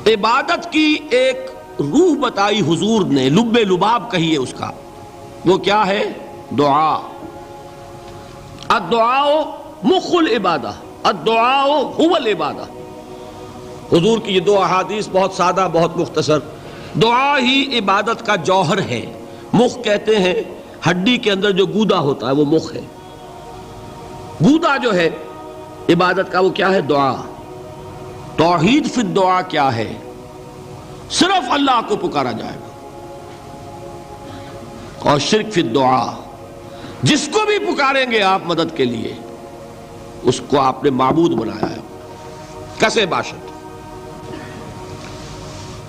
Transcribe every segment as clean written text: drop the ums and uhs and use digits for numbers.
عبادت کی ایک روح بتائی حضور نے، لب لباب کہیے اس کا، وہ کیا ہے؟ دعا۔ الدعاء مخ العبادہ، الدعاء هو العبادہ۔ حضور کی یہ دو احادیث بہت سادہ، بہت مختصر۔ دعا ہی عبادت کا جوہر ہے۔ مخ کہتے ہیں ہڈی کے اندر جو گودا ہوتا ہے وہ مخ ہے۔ گودا جو ہے عبادت کا وہ کیا ہے؟ دعا۔ توحید فی الدعا کیا ہے؟ صرف اللہ کو پکارا جائے گا۔ اور شرک فی الدعا، جس کو بھی پکاریں گے آپ مدد کے لیے اس کو آپ نے معبود بنایا ہے، کسے باشد۔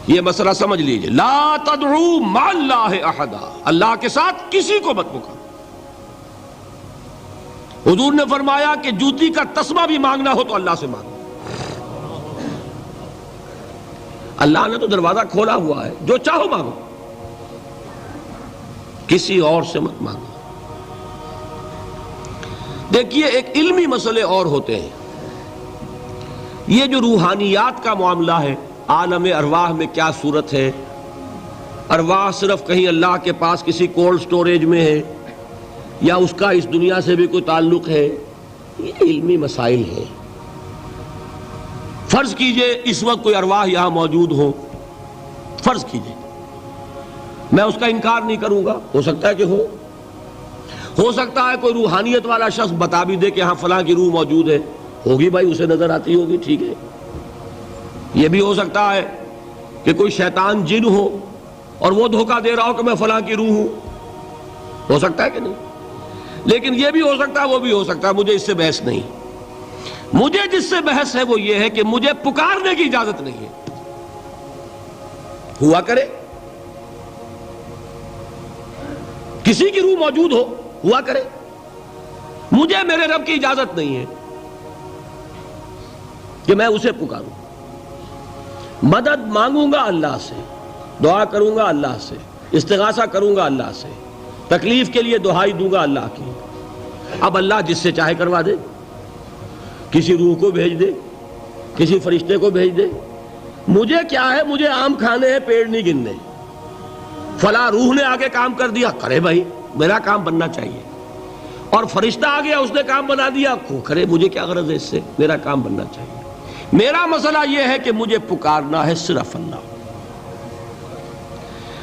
یہ مسئلہ سمجھ لیجئے، لا تدعو مع اللہ احدا، اللہ کے ساتھ کسی کو مت پکارو۔ حضور نے فرمایا کہ جوتی کا تسمہ بھی مانگنا ہو تو اللہ سے مانگو۔ اللہ نے تو دروازہ کھولا ہوا ہے، جو چاہو مانگو، کسی اور سے مت مانگو۔ دیکھیے ایک علمی مسئلے اور ہوتے ہیں، یہ جو روحانیات کا معاملہ ہے، عالم ارواح میں کیا صورت ہے، ارواح صرف کہیں اللہ کے پاس کسی کولڈ سٹوریج میں ہے یا اس کا اس دنیا سے بھی کوئی تعلق ہے، یہ علمی مسائل ہیں۔ فرض کیجئے اس وقت کوئی ارواح یہاں موجود ہو، فرض کیجئے، میں اس کا انکار نہیں کروں گا، ہو سکتا ہے کہ ہو سکتا ہے کوئی روحانیت والا شخص بتا بھی دے کہ ہاں فلاں کی روح موجود ہے، ہوگی بھائی، اسے نظر آتی ہوگی، ٹھیک ہے۔ یہ بھی ہو سکتا ہے کہ کوئی شیطان جن ہو اور وہ دھوکہ دے رہا ہو کہ میں فلاں کی روح ہوں، ہو سکتا ہے کہ نہیں؟ لیکن یہ بھی ہو سکتا ہے، وہ بھی ہو سکتا ہے، مجھے اس سے بحث نہیں۔ مجھے جس سے بحث ہے وہ یہ ہے کہ مجھے پکارنے کی اجازت نہیں ہے۔ ہوا کرے کسی کی روح موجود ہوا کرے، مجھے میرے رب کی اجازت نہیں ہے کہ میں اسے پکاروں۔ مدد مانگوں گا اللہ سے، دعا کروں گا اللہ سے، استغاثہ کروں گا اللہ سے، تکلیف کے لیے دہائی دوں گا اللہ کی۔ اب اللہ جس سے چاہے کروا دے، کسی روح کو بھیج دے، کسی فرشتے کو بھیج دے، مجھے کیا ہے؟ مجھے آم کھانے ہیں، پیڑ نہیں گننے۔ فلاں روح نے آگے کام کر دیا، کرے بھائی، میرا کام بننا چاہیے۔ اور فرشتہ آ گیا، اس نے کام بنا دیا، کرے، مجھے کیا غرض ہے اس سے، میرا کام بننا چاہیے۔ میرا مسئلہ یہ ہے کہ مجھے پکارنا ہے صرف اللہ۔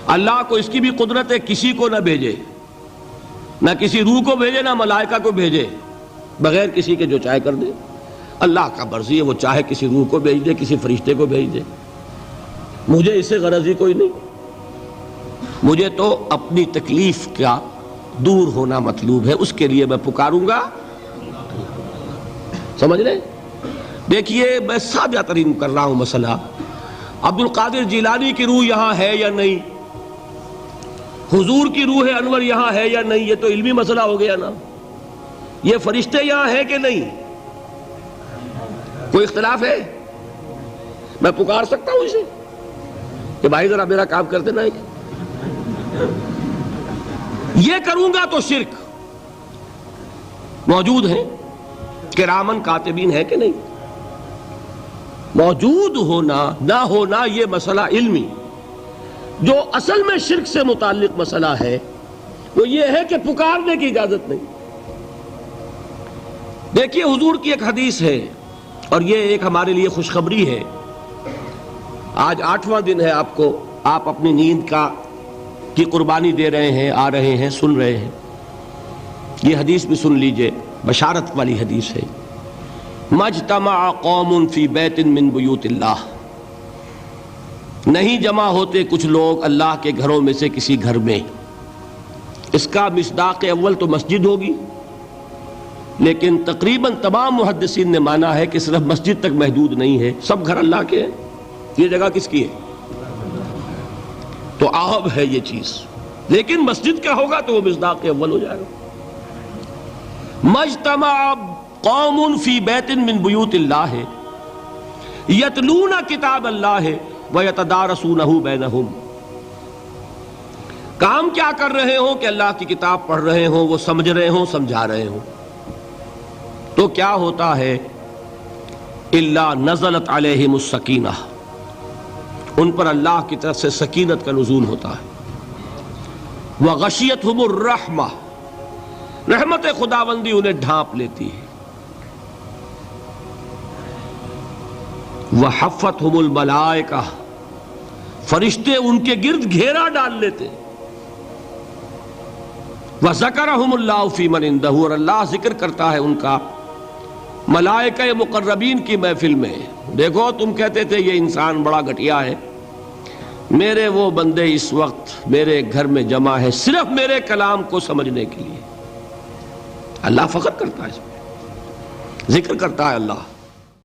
اللہ کو اس کی بھی قدرت ہے، کسی کو نہ بھیجے، نہ کسی روح کو بھیجے، نہ ملائکہ کو بھیجے، بغیر کسی کے جو چاہے کر دے۔ اللہ کا مرضی ہے، وہ چاہے کسی روح کو بھیج دے، کسی فرشتے کو بھیج دے، مجھے اس سے غرض ہی کوئی نہیں۔ مجھے تو اپنی تکلیف کا دور ہونا مطلوب ہے، اس کے لیے میں پکاروں گا۔ سمجھ رہے؟ دیکھیے میں سادہ ترین کر رہا ہوں مسئلہ، عبد القادر جیلانی کی روح یہاں ہے یا نہیں، حضور کی روح انور یہاں ہے یا نہیں، یہ تو علمی مسئلہ ہو گیا نا۔ یہ فرشتے یہاں ہیں کہ نہیں، کوئی اختلاف ہے؟ میں پکار سکتا ہوں اسے کہ بھائی ذرا میرا کام کر دینا ہے؟ یہ کروں گا تو شرک۔ موجود ہیں کرامن کاتبین ہے کہ نہیں؟ موجود ہونا نہ ہونا یہ مسئلہ علمی۔ جو اصل میں شرک سے متعلق مسئلہ ہے وہ یہ ہے کہ پکارنے کی اجازت نہیں۔ دیکھیے حضور کی ایک حدیث ہے، اور یہ ایک ہمارے لیے خوشخبری ہے۔ آج 8واں دن ہے، آپ اپنی نیند کی قربانی دے رہے ہیں، آ رہے ہیں، سن رہے ہیں۔ یہ حدیث بھی سن لیجئے، بشارت والی حدیث ہے۔ مجتمع قوم فی بیت من بیوت اللہ، نہیں جمع ہوتے کچھ لوگ اللہ کے گھروں میں سے کسی گھر میں۔ اس کا مصداق اول تو مسجد ہوگی، لیکن تقریباً تمام محدثین نے مانا ہے کہ صرف مسجد تک محدود نہیں ہے، سب گھر اللہ کے ہیں۔ یہ جگہ کس کی ہے؟ تو عام ہے یہ چیز، لیکن مسجد کا ہوگا تو وہ مصداق اول ہو جائے گا۔ مجتمع قوم فی بیت من بیوت اللہ یتلون کتاب اللہ ویتدارسونہ بینہم، کام کیا کر رہے ہوں کہ اللہ کی کتاب پڑھ رہے ہوں، وہ سمجھ رہے ہوں، سمجھا رہے ہوں، تو کیا ہوتا ہے؟ الا نزلت علیہم السکینہ، ان پر اللہ کی طرف سے سکینت کا نزول ہوتا ہے۔ وغشیتہم الرحمہ، رحمت خداوندی انہیں ڈھانپ لیتی ہے۔ وحفتہم الملائکہ، فرشتے ان کے گرد گھیرا ڈال لیتے۔ وذکرہم اللہ فی من عندہ، اور اللہ ذکر کرتا ہے ان کا ملائکہ مقربین کی محفل میں۔ دیکھو تم کہتے تھے یہ انسان بڑا گھٹیا ہے، میرے وہ بندے اس وقت میرے گھر میں جمع ہے صرف میرے کلام کو سمجھنے کے لیے۔ اللہ فخر کرتا ہے اس میں، ذکر کرتا ہے اللہ۔